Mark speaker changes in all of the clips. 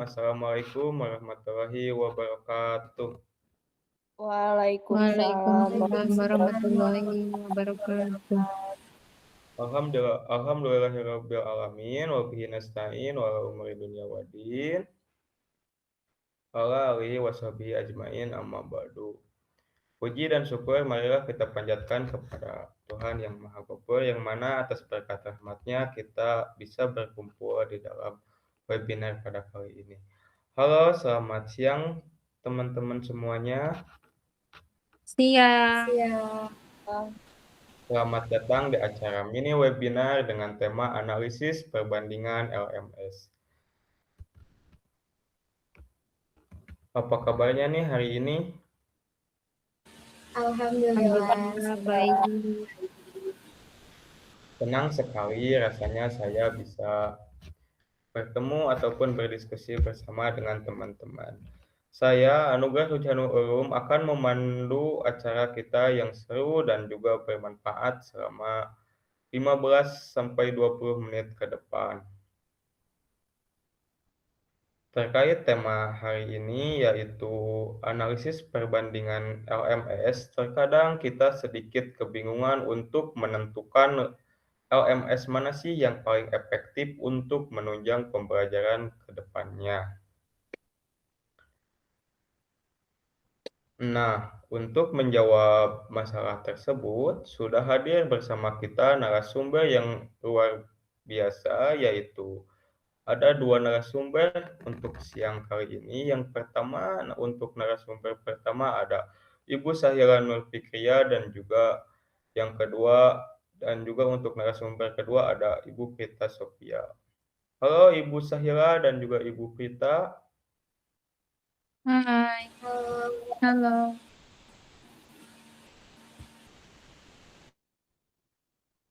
Speaker 1: Assalamualaikum warahmatullahi wabarakatuh.
Speaker 2: Waalaikumsalam
Speaker 3: Waalaikumsalam warahmatullahi wabarakatuh.
Speaker 1: Alhamdulillahirabbil alamin wa bihi nasta'in wa ala umuri dunya waddin. Ala alihi washabihi ajmain amma ba'du. Puji dan syukur marilah kita panjatkan kepada Tuhan yang Maha Gofur, yang mana atas berkat rahmat-Nya kita bisa berkumpul di dalam webinar pada kali ini. Halo, selamat siang teman-teman semuanya.
Speaker 3: Siang.
Speaker 1: Selamat datang di acara mini webinar dengan tema analisis perbandingan LMS. Apa kabarnya nih hari ini?
Speaker 3: Alhamdulillah baik.
Speaker 1: Senang sekali rasanya saya bisa bertemu ataupun berdiskusi bersama dengan teman-teman. Saya, Anugerah Rujhanul Ulum, akan memandu acara kita yang seru dan juga bermanfaat selama 15-20 menit ke depan. Terkait tema hari ini yaitu analisis perbandingan LMS, terkadang kita sedikit kebingungan untuk menentukan LMS mana sih yang paling efektif untuk menunjang pembelajaran ke depannya. Nah, untuk menjawab masalah tersebut, sudah hadir bersama kita narasumber yang luar biasa, yaitu ada dua narasumber untuk siang kali ini. Yang pertama, untuk narasumber pertama ada Ibu Sahira Nur Fikria dan juga yang kedua, dan juga untuk narasumber kedua ada Ibu Prita Sofia. Halo Ibu Sahira dan juga Ibu Prita.
Speaker 3: Hai. Halo.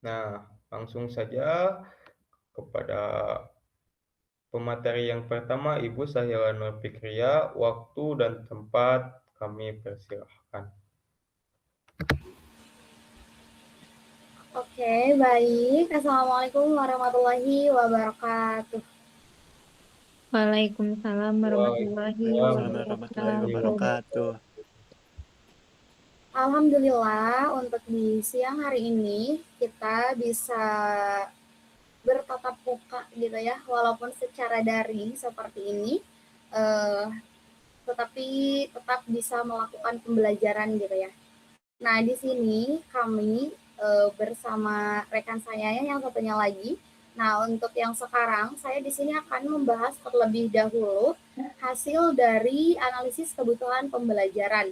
Speaker 1: Nah, langsung saja kepada pemateri yang pertama, Ibu Sahira Nur Fikria. Waktu dan tempat kami persilahkan.
Speaker 2: Oke, baik. Assalamualaikum warahmatullahi wabarakatuh.
Speaker 3: Waalaikumsalam warahmatullahi wabarakatuh.
Speaker 2: Alhamdulillah untuk di siang hari ini kita bisa bertatap muka gitu ya, walaupun secara daring seperti ini, tetapi tetap bisa melakukan pembelajaran gitu ya. Nah, di sini kami bersama rekan saya yang satunya lagi. Nah, untuk yang sekarang saya di sini akan membahas terlebih dahulu hasil dari analisis kebutuhan pembelajaran.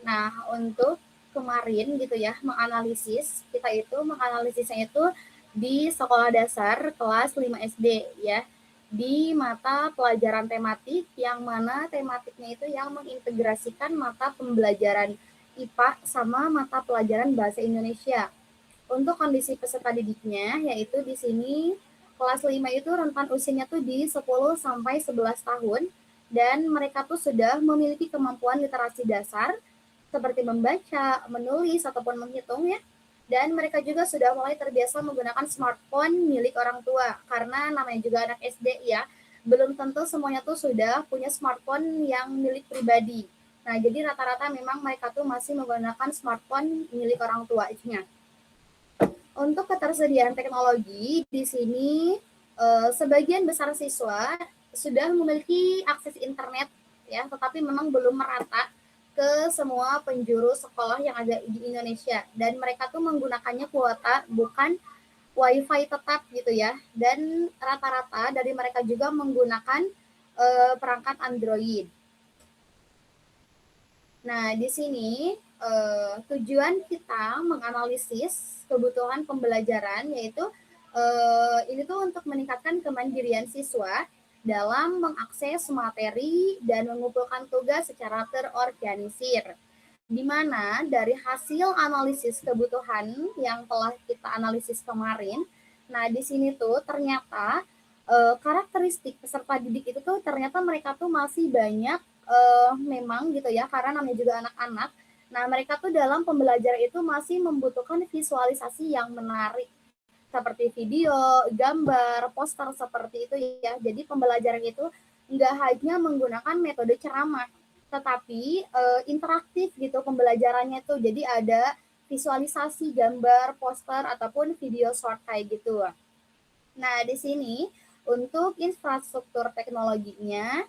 Speaker 2: Nah, untuk kemarin gitu ya, kita itu menganalisisnya itu di sekolah dasar kelas 5 SD ya, di mata pelajaran tematik yang mana tematiknya itu yang mengintegrasikan mata pembelajaran IPA sama mata pelajaran bahasa Indonesia. Untuk kondisi peserta didiknya yaitu di sini kelas 5 itu rentan usianya tuh di 10 sampai 11 tahun dan mereka tuh sudah memiliki kemampuan literasi dasar seperti membaca, menulis ataupun menghitung ya. Dan mereka juga sudah mulai terbiasa menggunakan smartphone milik orang tua karena namanya juga anak SD ya. Belum tentu semuanya tuh sudah punya smartphone yang milik pribadi. Nah, jadi rata-rata memang mereka tuh masih menggunakan smartphone milik orang tuanya. Untuk ketersediaan teknologi di sini sebagian besar siswa sudah memiliki akses internet ya, tetapi memang belum merata ke semua penjuru sekolah yang ada di Indonesia dan mereka tuh menggunakannya kuota bukan WiFi tetap gitu ya, dan rata-rata dari mereka juga menggunakan perangkat Android. Nah, di sini tujuan kita menganalisis kebutuhan pembelajaran yaitu ini tuh untuk meningkatkan kemandirian siswa dalam mengakses materi dan mengumpulkan tugas secara terorganisir. Di mana dari hasil analisis kebutuhan yang telah kita analisis kemarin, nah di sini tuh ternyata karakteristik peserta didik itu tuh ternyata mereka tuh masih banyak memang gitu ya, karena namanya juga anak-anak. Nah, mereka tuh dalam pembelajaran itu masih membutuhkan visualisasi yang menarik seperti video, gambar, poster seperti itu ya. Jadi pembelajaran itu nggak hanya menggunakan metode ceramah, tetapi interaktif gitu pembelajarannya tuh. Jadi ada visualisasi gambar, poster, ataupun video short kayak gitu. Nah, di sini untuk infrastruktur teknologinya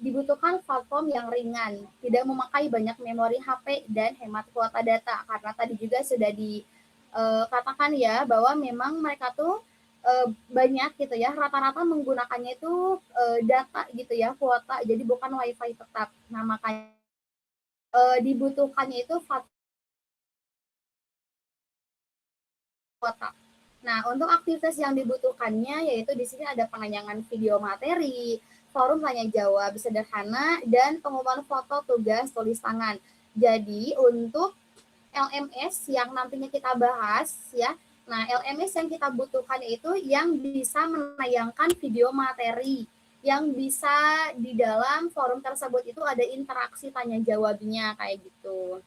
Speaker 2: dibutuhkan platform yang ringan, tidak memakai banyak memori HP dan hemat kuota data. Karena tadi juga sudah dikatakan ya bahwa memang mereka tuh banyak gitu ya, rata-rata menggunakannya itu data gitu ya, kuota, jadi bukan WiFi tetap. Nah, makanya dibutuhkannya itu kuota. Nah, untuk aktivitas yang dibutuhkannya yaitu di sini ada penayangan video materi, forum tanya jawab sederhana, dan pengumuman foto tugas tulis tangan. Jadi untuk LMS yang nantinya kita bahas ya, nah LMS yang kita butuhkan itu yang bisa menayangkan video materi, yang bisa di dalam forum tersebut itu ada interaksi tanya jawabnya kayak gitu.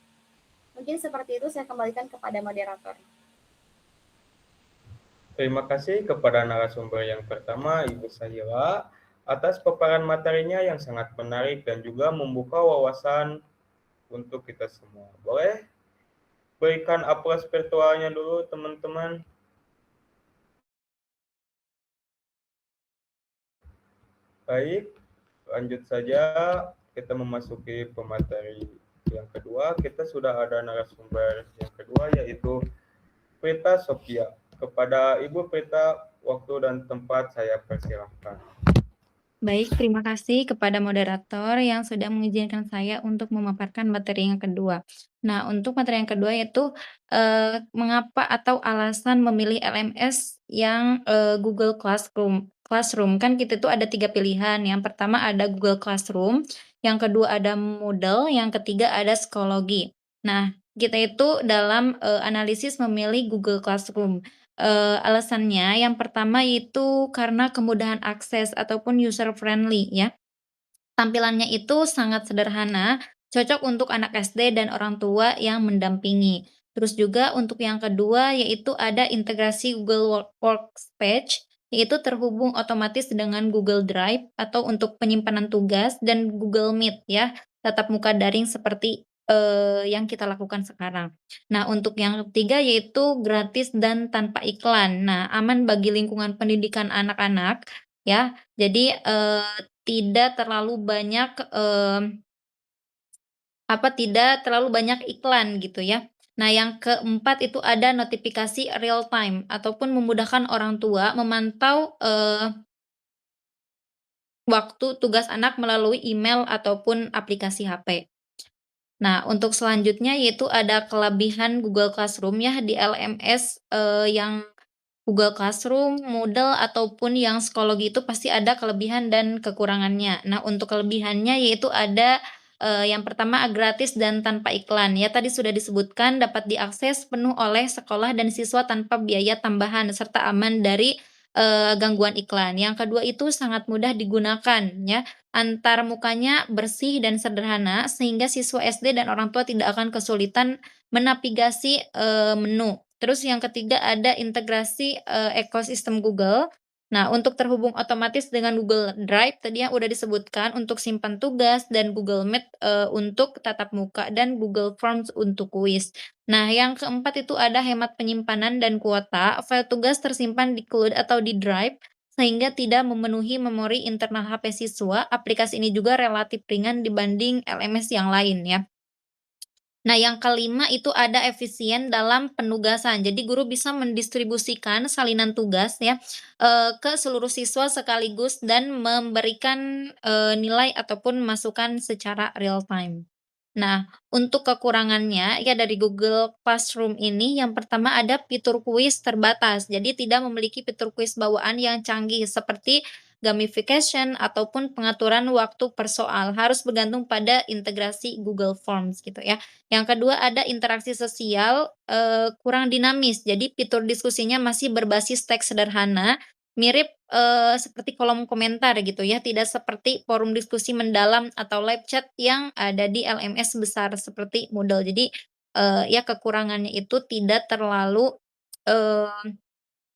Speaker 2: Mungkin seperti itu, saya kembalikan kepada moderator.
Speaker 1: Terima kasih kepada narasumber yang pertama, Ibu Sahira, atas paparan materinya yang sangat menarik dan juga membuka wawasan untuk kita semua. Boleh berikan aplaus virtualnya dulu, teman-teman. Baik, lanjut saja kita memasuki pemateri yang kedua. Kita sudah ada narasumber yang kedua, yaitu Prita Sophia. Kepada Ibu Prita, waktu dan tempat saya persilahkan.
Speaker 3: Baik, terima kasih kepada moderator yang sudah mengizinkan saya untuk memaparkan materi yang kedua. Nah, untuk materi yang kedua yaitu mengapa atau alasan memilih LMS yang Google Classroom. Classroom kan kita tuh ada 3 pilihan. Yang pertama ada Google Classroom, yang kedua ada Moodle, yang ketiga ada Schoology. Nah, kita itu dalam analisis memilih Google Classroom. Alasannya yang pertama itu karena kemudahan akses ataupun user friendly ya. Tampilannya itu sangat sederhana, cocok untuk anak SD dan orang tua yang mendampingi. Terus juga untuk yang kedua yaitu ada integrasi Google Workspace, yaitu terhubung otomatis dengan Google Drive atau untuk penyimpanan tugas dan Google Meet ya, tatap muka daring seperti yang kita lakukan sekarang. Nah, untuk yang ketiga yaitu gratis dan tanpa iklan. Nah, aman bagi lingkungan pendidikan anak-anak ya. Jadi, tidak terlalu banyak, tidak terlalu banyak iklan gitu ya. Nah, yang keempat itu ada notifikasi real time ataupun memudahkan orang tua memantau, waktu tugas anak melalui email ataupun aplikasi HP. Nah, untuk selanjutnya yaitu ada kelebihan Google Classroom ya di LMS, yang Google Classroom, Moodle, ataupun yang Schoology itu pasti ada kelebihan dan kekurangannya. Nah, untuk kelebihannya yaitu ada, yang pertama gratis dan tanpa iklan. Ya tadi sudah disebutkan dapat diakses penuh oleh sekolah dan siswa tanpa biaya tambahan serta aman dari, gangguan iklan. Yang kedua itu sangat mudah digunakan ya, antar mukanya bersih dan sederhana sehingga siswa SD dan orang tua tidak akan kesulitan menavigasi, menu. Terus yang ketiga ada integrasi, ekosistem Google. Nah, untuk terhubung otomatis dengan Google Drive tadi yang udah disebutkan untuk simpan tugas dan Google Meet, untuk tatap muka dan Google Forms untuk kuis. Nah, yang keempat itu ada hemat penyimpanan dan kuota, file tugas tersimpan di cloud atau di drive sehingga tidak memenuhi memori internal HP siswa. Aplikasi ini juga relatif ringan dibanding LMS yang lain ya. Nah, yang kelima itu ada efisien dalam penugasan. Jadi guru bisa mendistribusikan salinan tugas ya, ke seluruh siswa sekaligus dan memberikan, nilai ataupun masukan secara real time. Nah, untuk kekurangannya ya dari Google Classroom ini yang pertama ada fitur kuis terbatas. Jadi tidak memiliki fitur kuis bawaan yang canggih seperti gamification ataupun pengaturan waktu per soal, harus bergantung pada integrasi Google Forms gitu ya. Yang kedua ada interaksi sosial, kurang dinamis, jadi fitur diskusinya masih berbasis teks sederhana, mirip, seperti kolom komentar gitu ya, tidak seperti forum diskusi mendalam atau live chat yang ada di LMS besar seperti Moodle. Jadi, ya kekurangannya itu tidak terlalu, eee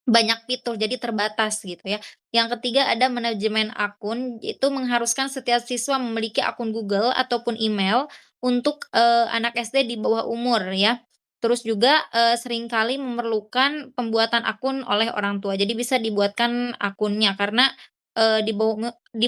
Speaker 3: banyak fitur, jadi terbatas gitu ya. Yang ketiga ada manajemen akun, itu mengharuskan setiap siswa memiliki akun Google ataupun email untuk, anak SD di bawah umur ya. Terus juga, seringkali memerlukan pembuatan akun oleh orang tua, jadi bisa dibuatkan akunnya karena, di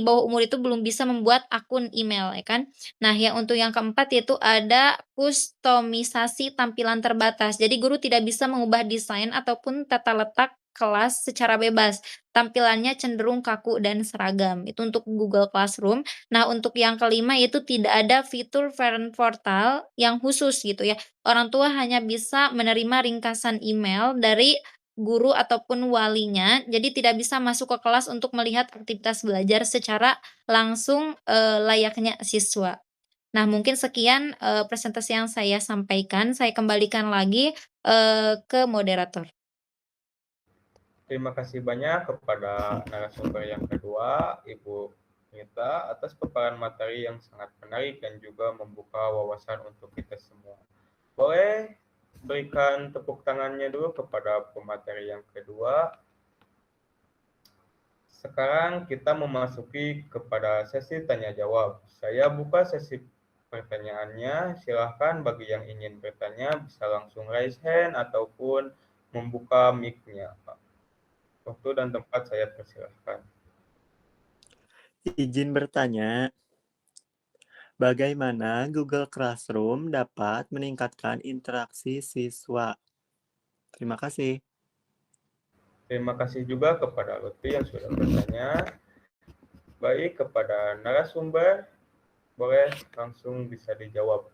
Speaker 3: bawah umur itu belum bisa membuat akun email ya kan. Nah, yang untuk yang keempat yaitu ada kustomisasi tampilan terbatas. Jadi guru tidak bisa mengubah desain ataupun tata letak kelas secara bebas. Tampilannya cenderung kaku dan seragam. Itu untuk Google Classroom. Nah, untuk yang kelima yaitu tidak ada fitur parent portal yang khusus gitu ya. Orang tua hanya bisa menerima ringkasan email dari guru ataupun walinya, jadi tidak bisa masuk ke kelas untuk melihat aktivitas belajar secara langsung, layaknya siswa. Nah, mungkin sekian, presentasi yang saya sampaikan, saya kembalikan lagi, ke moderator.
Speaker 1: Terima kasih banyak kepada narasumber yang kedua, Ibu Nita, atas paparan materi yang sangat menarik dan juga membuka wawasan untuk kita semua. Boleh berikan tepuk tangannya dulu kepada pemateri yang kedua. Sekarang kita memasuki kepada sesi tanya jawab. Saya buka sesi pertanyaannya. Silahkan bagi yang ingin bertanya bisa langsung raise hand ataupun membuka mic-nya. Waktu dan tempat saya persilahkan.
Speaker 4: Izin bertanya, bagaimana Google Classroom dapat meningkatkan interaksi siswa? Terima kasih.
Speaker 1: Terima kasih juga kepada Lutfi yang sudah bertanya. Baik, kepada narasumber, boleh langsung bisa dijawab.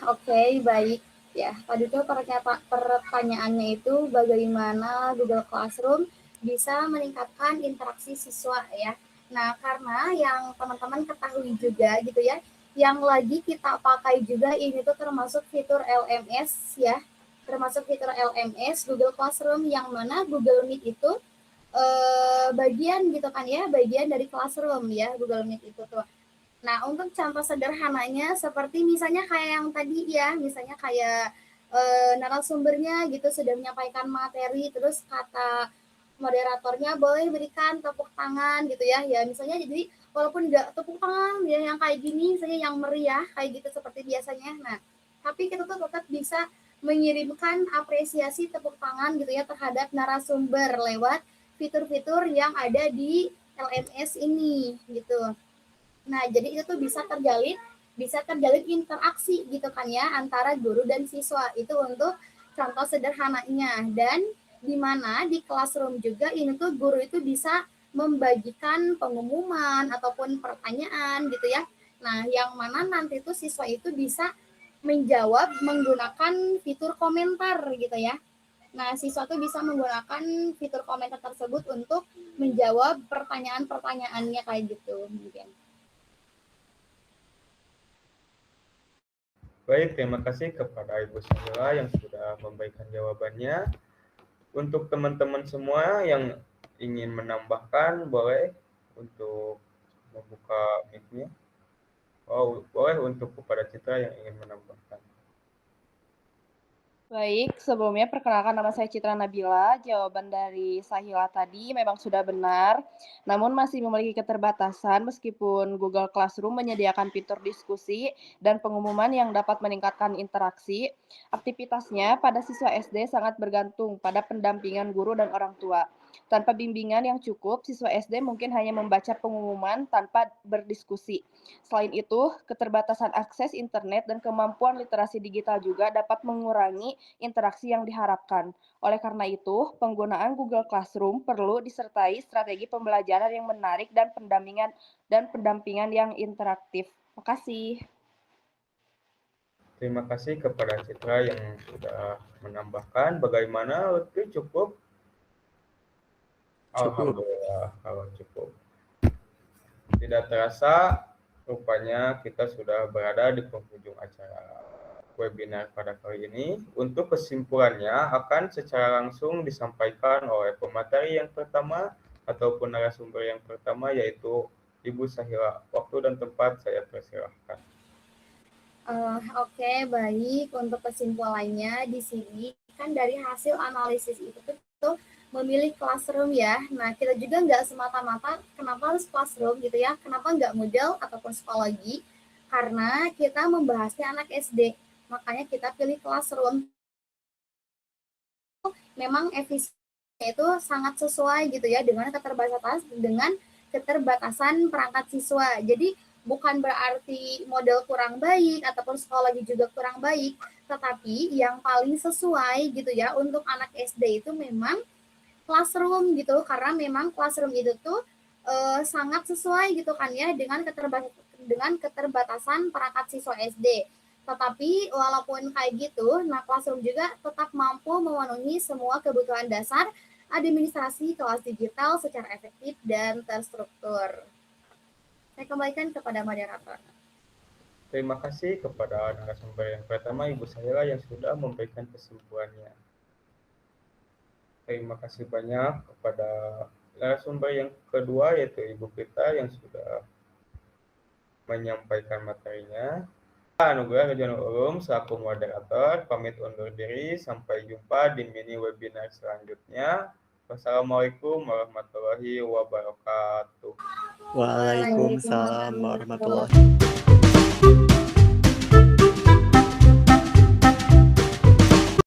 Speaker 2: Oke, baik. Ya, tadi tuh pertanyaannya itu bagaimana Google Classroom bisa meningkatkan interaksi siswa ya. Nah, karena yang teman-teman ketahui juga gitu ya, yang lagi kita pakai juga ini tuh termasuk fitur LMS ya, termasuk fitur LMS Google Classroom yang mana Google Meet itu bagian gitu kan ya, bagian dari Classroom ya, Google Meet itu tuh. Nah, untuk contoh sederhananya seperti misalnya kayak yang tadi ya, misalnya kayak narasumbernya gitu sudah menyampaikan materi, terus kata moderatornya boleh berikan tepuk tangan gitu ya. Ya misalnya jadi walaupun nggak tepuk tangan ya yang kayak gini, misalnya yang meriah kayak gitu seperti biasanya. Nah, tapi kita tuh tetap bisa mengirimkan apresiasi tepuk tangan gitu ya terhadap narasumber lewat fitur-fitur yang ada di LMS ini gitu. Nah, jadi itu tuh bisa terjalin interaksi gitu kan ya antara guru dan siswa. Itu untuk contoh sederhananya. Dan di mana di classroom juga ini tuh guru itu bisa membagikan pengumuman ataupun pertanyaan gitu ya. Nah, yang mana nanti tuh siswa itu bisa menjawab menggunakan fitur komentar gitu ya. Nah, siswa tuh bisa menggunakan fitur komentar tersebut untuk menjawab pertanyaan-pertanyaannya kayak gitu mungkin.
Speaker 1: Baik, terima kasih kepada Ibu Samila yang sudah memberikan jawabannya. Untuk teman-teman semua yang ingin menambahkan, boleh untuk membuka mic-nya. Oh, boleh untuk kepada Citra yang ingin menambahkan.
Speaker 5: Baik, sebelumnya perkenalkan nama saya Citra Nabila. Jawaban dari Sahila tadi memang sudah benar, namun masih memiliki keterbatasan meskipun Google Classroom menyediakan fitur diskusi dan pengumuman yang dapat meningkatkan interaksi. Aktivitasnya pada siswa SD sangat bergantung pada pendampingan guru dan orang tua. Tanpa bimbingan yang cukup, siswa SD mungkin hanya membaca pengumuman tanpa berdiskusi. Selain itu, keterbatasan akses internet dan kemampuan literasi digital juga dapat mengurangi interaksi yang diharapkan. Oleh karena itu, penggunaan Google Classroom perlu disertai strategi pembelajaran yang menarik dan pendampingan yang interaktif. Terima kasih.
Speaker 1: Terima kasih kepada Citra yang sudah menambahkan. Bagaimana Lutfi, cukup? Alhamdulillah kalau cukup. Tidak terasa, rupanya kita sudah berada di penghujung acara webinar pada kali ini. Untuk kesimpulannya akan secara langsung disampaikan oleh pemateri yang pertama ataupun narasumber yang pertama yaitu Ibu Sahila. Waktu dan tempat saya persilahkan.
Speaker 2: Oke, baik. Untuk kesimpulannya di sini kan dari hasil analisis itu tuh memilih classroom ya. Nah, kita juga nggak semata-mata kenapa harus classroom gitu ya. Kenapa nggak model ataupun psikologi? Karena kita membahasnya anak SD. Makanya kita pilih classroom. Memang efisiennya itu sangat sesuai gitu ya dengan keterbatasan perangkat siswa. Jadi bukan berarti model kurang baik ataupun psikologi juga kurang baik, tetapi yang paling sesuai gitu ya untuk anak SD itu memang classroom gitu, karena memang classroom itu tuh sangat sesuai gitu kan ya dengan keterbatasan perangkat siswa SD. Tetapi walaupun kayak gitu, nah classroom juga tetap mampu memenuhi semua kebutuhan dasar administrasi kelas digital secara efektif dan terstruktur. Saya kembalikan kepada moderator.
Speaker 1: Terima kasih kepada narasumber yang pertama, Ibu Sahila, yang sudah memberikan kesimpulannya. Terima kasih banyak kepada narasumber yang kedua, yaitu Ibu Prita, yang sudah menyampaikan materinya. Anugerah Rejono Ulum selaku moderator pamit undur diri. Sampai jumpa di mini webinar selanjutnya. Wassalamualaikum warahmatullahi wabarakatuh.
Speaker 4: Waalaikumsalam warahmatullahi wabarakatuh.